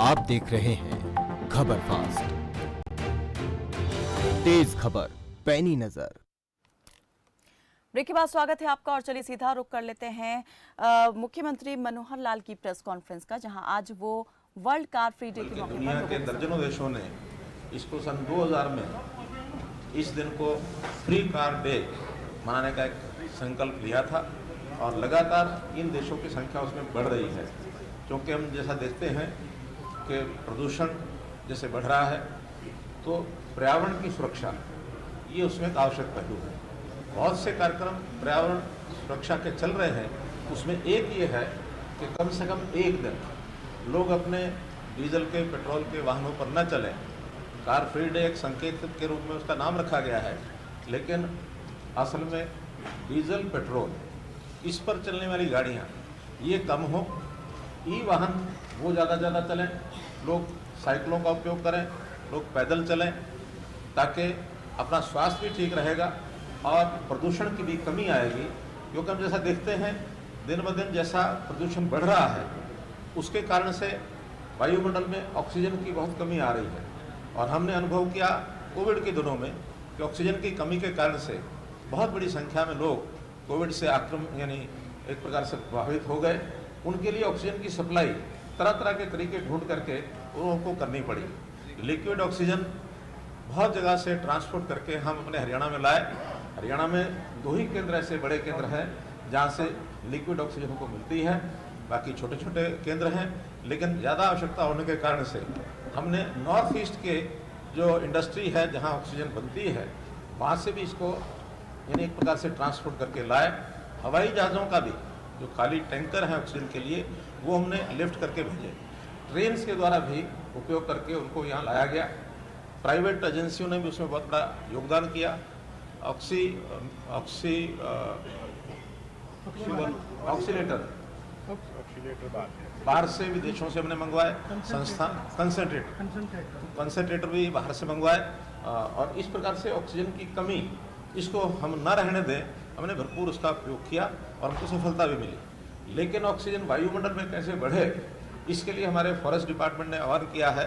आप देख रहे हैं खबर फास्ट, तेज खबर पैनी नजर। ब्रेक के बाद स्वागत है आपका और चलिए सीधा रुख कर लेते हैं मुख्यमंत्री मनोहर लाल की प्रेस कॉन्फ्रेंस का, जहां आज वो वर्ल्ड कार फ्री डे के मौके पर दुनिया के दर्जनों देशों ने इसको सन 2000 में इस दिन को फ्री कार डे मनाने का एक संकल्प लिया था और लगातार इन देशों की संख्या उसमें बढ़ रही है, क्योंकि हम जैसा देखते हैं कि प्रदूषण जैसे बढ़ रहा है तो पर्यावरण की सुरक्षा ये उसमें एक आवश्यक पहलू है। बहुत से कार्यक्रम पर्यावरण सुरक्षा के चल रहे हैं, उसमें एक ये है कि कम से कम एक दिन लोग अपने डीजल के पेट्रोल के वाहनों पर न चलें। कार फ्री डे एक संकेत के रूप में उसका नाम रखा गया है, लेकिन असल में डीजल पेट्रोल इस पर चलने वाली गाड़ियाँ ये कम हो, ई वाहन वो ज़्यादा चलें, लोग साइकिलों का उपयोग करें, लोग पैदल चलें, ताकि अपना स्वास्थ्य भी ठीक रहेगा और प्रदूषण की भी कमी आएगी। क्योंकि हम जैसा देखते हैं दिन ब दिन जैसा प्रदूषण बढ़ रहा है उसके कारण से वायुमंडल में ऑक्सीजन की बहुत कमी आ रही है और हमने अनुभव किया कोविड के दिनों में कि ऑक्सीजन की कमी के कारण से बहुत बड़ी संख्या में लोग कोविड से आक्रमण यानी एक प्रकार से प्रभावित हो गए। उनके लिए ऑक्सीजन की सप्लाई तरह तरह के तरीके ढूंढ करके उनको करनी पड़ी। लिक्विड ऑक्सीजन बहुत जगह से ट्रांसपोर्ट करके हम अपने हरियाणा में लाए। हरियाणा में 2 ही केंद्र ऐसे बड़े केंद्र हैं जहाँ से लिक्विड ऑक्सीजन को मिलती है, बाकी छोटे छोटे केंद्र हैं, लेकिन ज़्यादा आवश्यकता होने के कारण से हमने नॉर्थ ईस्ट के जो इंडस्ट्री है जहाँ ऑक्सीजन बनती है वहाँ से भी इसको यानी एक प्रकार से ट्रांसपोर्ट करके लाए। हवाई जहाज़ों का भी जो खाली टैंकर हैं ऑक्सीजन के लिए वो हमने लिफ्ट करके भेजे। ट्रेन के द्वारा भी उपयोग करके उनको यहाँ लाया गया। प्राइवेट एजेंसियों ने भी उसमें बहुत बड़ा योगदान किया। ऑक्सीलेटर बाहर से विदेशों से हमने मंगवाए, संस्थान कंसंट्रेटर भी बाहर से मंगवाए और इस प्रकार से ऑक्सीजन की कमी इसको हम न रहने दें, हमने भरपूर उसका उपयोग किया और हमको सफलता भी मिली। लेकिन ऑक्सीजन वायुमंडल में कैसे बढ़े इसके लिए हमारे फॉरेस्ट डिपार्टमेंट ने आह्वान किया है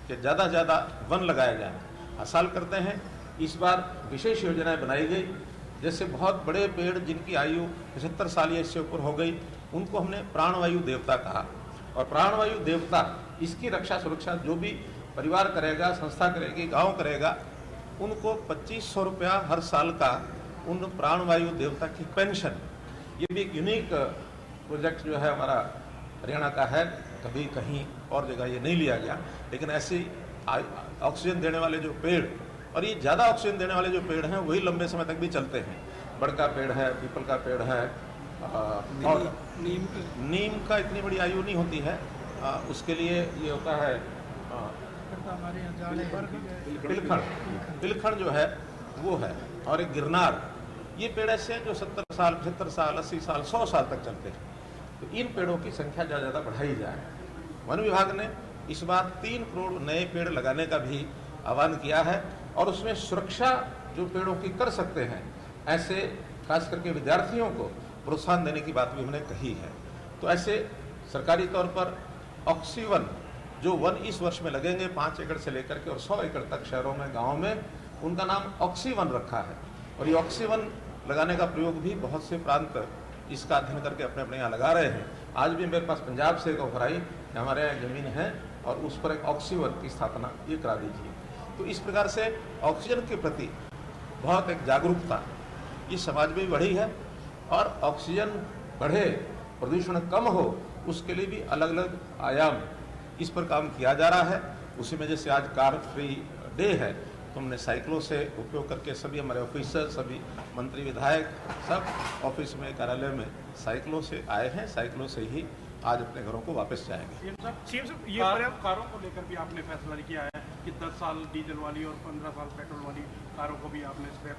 कि ज़्यादा से ज़्यादा वन लगाए जाएँ। हर साल करते हैं, इस बार विशेष योजनाएं बनाई गई। जैसे बहुत बड़े पेड़ जिनकी आयु 75 साल या इससे ऊपर हो गई उनको हमने प्राणवायु देवता कहा और प्राणवायु देवता इसकी रक्षा सुरक्षा जो भी परिवार करेगा, संस्था करेगी, गांव करेगा, उनको 2500 रुपया हर साल का उन प्राणवायु देवता की पेंशन। ये भी एक यूनिक प्रोजेक्ट जो है हमारा हरियाणा का है, कभी कहीं और जगह ये नहीं लिया गया। लेकिन ऐसी ऑक्सीजन देने वाले जो पेड़ और ये ज़्यादा ऑक्सीजन देने वाले जो पेड़ हैं वही लंबे समय तक भी चलते हैं। बड़ का पेड़ है, पीपल का पेड़ है और नीम का इतनी बड़ी आयु नहीं होती है, उसके लिए ये होता है तिलखड़ जो है वो है, और एक गिरनार। ये पेड़ ऐसे हैं जो 70 साल, 75 साल, 80 साल, 100 साल तक चलते हैं। तो इन पेड़ों की संख्या ज़्यादा बढ़ाई जाए। वन विभाग ने इस बार 3 करोड़ नए पेड़ लगाने का भी आह्वान किया है और उसमें सुरक्षा जो पेड़ों की कर सकते हैं, ऐसे खास करके विद्यार्थियों को प्रोत्साहन देने की बात भी हमने कही है। तो ऐसे सरकारी तौर पर ऑक्सीवन जो वन इस वर्ष में लगेंगे 5 एकड़ से लेकर के और 100 एकड़ तक शहरों में, गाँव में, उनका नाम ऑक्सीवन रखा है। और ये ऑक्सीवन लगाने का प्रयोग भी बहुत से प्रांत इसका अध्ययन करके अपने अपने यहाँ लगा रहे हैं। आज भी मेरे पास पंजाब से एक ऑफर आई कि हमारे यहाँ ज़मीन है और उस पर एक ऑक्सीवन की स्थापना ये करा दीजिए। तो इस प्रकार से ऑक्सीजन के प्रति बहुत एक जागरूकता ये समाज में भी बढ़ी है और ऑक्सीजन बढ़े, प्रदूषण कम हो, उसके लिए भी अलग अलग आयाम इस पर काम किया जा रहा है। उसी में जैसे आज कार फ्री डे है तो हमने साइकिलों से उपयोग करके सभी हमारे ऑफिसर, सभी मंत्री, विधायक सब ऑफिस में, कार्यालय में साइकिलों से आए हैं। साइकिलों से ही आज अपने घरों को वापस जाएंगे। ये कारों को लेकर भी आपने फैसला किया है कि 10 साल डीजल वाली और 15 साल पेट्रोल वाली कारों को भी आपने स्क्रैप।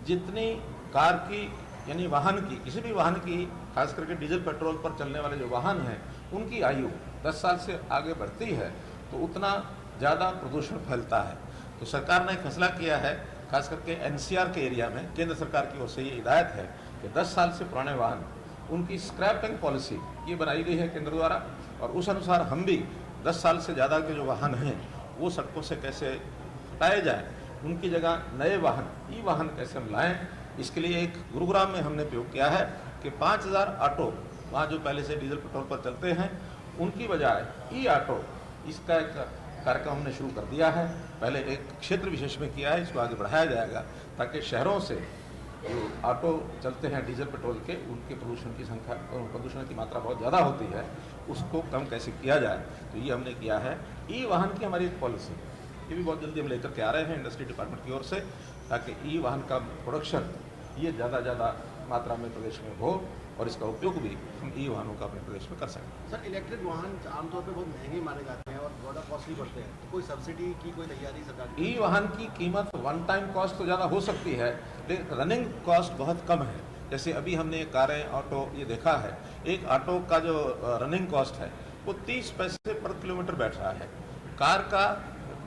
जितनी कार की यानी वाहन की, किसी भी वाहन की, खास करके डीजल पेट्रोल पर चलने वाले जो वाहन हैं उनकी आयु 10 साल से आगे बढ़ती है तो उतना ज़्यादा प्रदूषण फैलता है। तो सरकार ने एक फैसला किया है, खास करके एनसीआर के एरिया में केंद्र सरकार की ओर से ये हिदायत है कि 10 साल से पुराने वाहन उनकी स्क्रैपिंग पॉलिसी ये बनाई गई है केंद्र द्वारा और उस अनुसार हम भी 10 साल से ज़्यादा के जो वाहन हैं वो सड़कों से कैसे हटाए जाए, उनकी जगह नए वाहन, ई वाहन कैसे हम लाएं। इसके लिए एक गुरुग्राम में हमने प्रयोग किया है कि 5000 ऑटो वहाँ जो पहले से डीजल पेट्रोल पर चलते हैं उनकी बजाय ई ऑटो, इसका एक कार्यक्रम हमने शुरू कर दिया है। पहले एक क्षेत्र विशेष में किया है, इसको आगे बढ़ाया जाएगा ताकि शहरों से जो ऑटो चलते हैं डीजल पेट्रोल के, उनके प्रदूषण की संख्या, प्रदूषण की मात्रा बहुत ज़्यादा होती है, उसको कम कैसे किया जाए, तो ये हमने किया है। ई वाहन की हमारी एक पॉलिसी, ये भी बहुत जल्दी हम लेकर के आ रहे हैं इंडस्ट्री डिपार्टमेंट की ओर से, ताकि ई वाहन का प्रोडक्शन ये ज़्यादा मात्रा में प्रदेश में हो और इसका उपयोग भी हम ई वाहनों का अपने प्रदेश में कर सकें। सर, इलेक्ट्रिक वाहन आमतौर पे बहुत महंगे माने जाते हैं और ज़्यादा कॉस्टली पड़ते हैं, तो कोई सब्सिडी की कोई तैयारी सरकार की? ई वाहन की कीमत वन टाइम कॉस्ट तो ज़्यादा हो सकती है, लेकिन रनिंग कॉस्ट बहुत कम है। जैसे अभी हमने कारें, ऑटो ये देखा है, एक ऑटो का जो रनिंग कॉस्ट है वो 30 पैसे पर किलोमीटर बैठ रहा है। कार का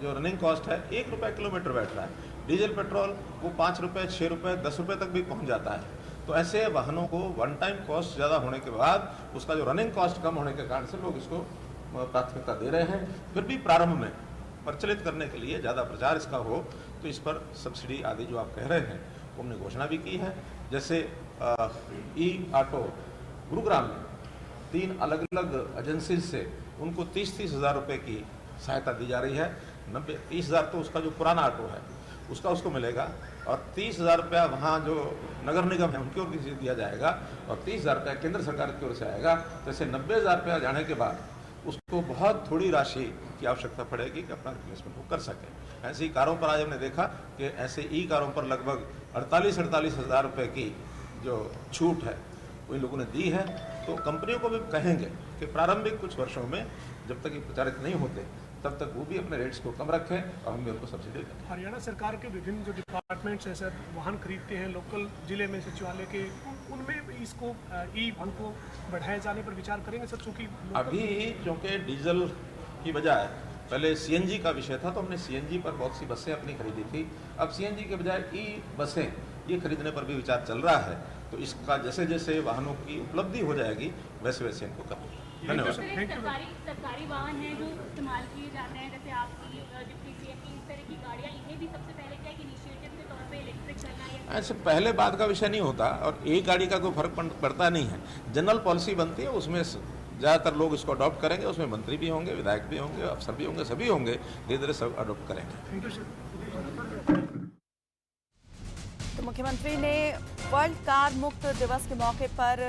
जो रनिंग कॉस्ट है 1 रुपये किलोमीटर बैठ रहा है। डीजल पेट्रोल वो 5 रुपये, 6 रुपये, 10 रुपये तक भी पहुंच जाता है। तो ऐसे वाहनों को वन टाइम कॉस्ट ज़्यादा होने के बाद उसका जो रनिंग कॉस्ट कम होने के कारण से लोग इसको प्राथमिकता दे रहे हैं। फिर भी प्रारंभ में प्रचलित करने के लिए, ज़्यादा प्रचार इसका हो, तो इस पर सब्सिडी आदि जो आप कह रहे हैं वो हमने घोषणा भी की है। जैसे ई ऑटो गुरुग्राम में 3 अलग अलग एजेंसी से उनको 30-30 हज़ार रुपये की सहायता दी जा रही है। 30 हज़ार तो उसका जो पुराना ऑटो है उसका उसको मिलेगा, और 30 हज़ार रुपया वहाँ जो नगर निगम है उनकी ओर से दिया जाएगा, और 30 हज़ार रुपया केंद्र सरकार की ओर से आएगा। जैसे 90 हज़ार रुपया जाने के बाद उसको बहुत थोड़ी राशि की आवश्यकता पड़ेगी कि अपना रिप्लेसमेंट वो कर सके। ऐसी कारों पर आज हमने देखा कि ऐसे ई कारों पर लगभग 48 हज़ार रुपये की जो छूट है वो इन लोगों ने दी है। तो कंपनियों को भी कहेंगे कि प्रारंभिक कुछ वर्षों में जब तक ये प्रचारित नहीं होते तब तक वो भी अपने रेट्स को कम रखें और हम भी उनको सब्सिडी दें। हरियाणा सरकार के विभिन्न जो डिपार्टमेंट्स हैं सर, वाहन खरीदते हैं लोकल जिले में सचिवालय के, उनमें इसको ई वाहन को बढ़ाए जाने पर विचार करेंगे सर? चूँकि अभी क्योंकि डीजल की बजाय पहले सीएनजी का विषय था, तो हमने सीएनजी पर बहुत सी बसें अपनी खरीदी थी। अब सीएनजी के बजाय ई बसें ये खरीदने पर भी विचार चल रहा है। तो इसका जैसे जैसे वाहनों की उपलब्धि हो जाएगी वैसे वैसे इनको करें। धन्यवाद। सरकारी वाहन हैं जो इस्तेमाल किए जाते हैं, जैसे आपकी डिप्टी सीएम की इस तरह की गाड़ियाँ, इन्हें भी सबसे पहले क्या एक इनिशिएटिव के तौर पे इलेक्ट्रिक करना है? ऐसे पहले बात का विषय नहीं होता, और एक गाड़ी का कोई फर्क पड़ता नहीं है। जनरल पॉलिसी बनती है, उसमें ज़्यादातर लोग इसको अडॉप्ट करेंगे, उसमें मंत्री भी होंगे, विधायक भी होंगे, अफसर भी होंगे, सभी होंगे, धीरे धीरे सब अडॉप्ट करेंगे। तो मुख्यमंत्री ने वर्ल्ड कार मुक्त दिवस के मौके पर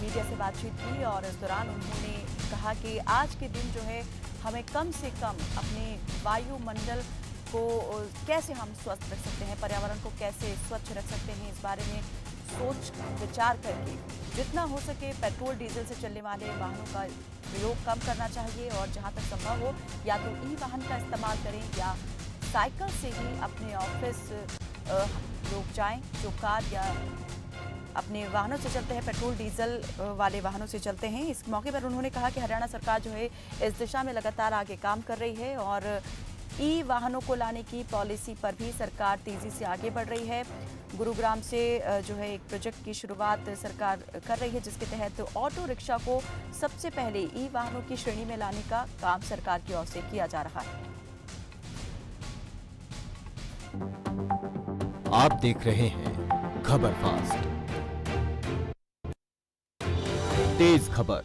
मीडिया से बातचीत की और इस दौरान उन्होंने कहा कि आज के दिन जो है हमें कम से कम अपने वायुमंडल को कैसे हम स्वस्थ रख सकते हैं, पर्यावरण को कैसे स्वच्छ रख सकते हैं, इस बारे में सोच विचार करके जितना हो सके पेट्रोल डीजल से चलने वाले वाहनों का प्रयोग कम करना चाहिए, और जहां तक संभव हो या तो ई वाहन का इस्तेमाल करें या साइकिल से ही अपने ऑफिस लोग जाएं। जो कार या अपने वाहनों से चलते हैं, पेट्रोल डीजल वाले वाहनों से चलते हैं। इस मौके पर उन्होंने कहा कि हरियाणा सरकार जो है इस दिशा में लगातार आगे काम कर रही है, और ई वाहनों को लाने की पॉलिसी पर भी सरकार तेजी से आगे बढ़ रही है। गुरुग्राम से जो है एक प्रोजेक्ट की शुरुआत सरकार कर रही है, जिसके तहत ऑटो रिक्शा को सबसे पहले ई वाहनों की श्रेणी में लाने का काम सरकार की ओर से किया जा रहा है। आप देख रहे हैं खबर फास्ट, तेज खबर।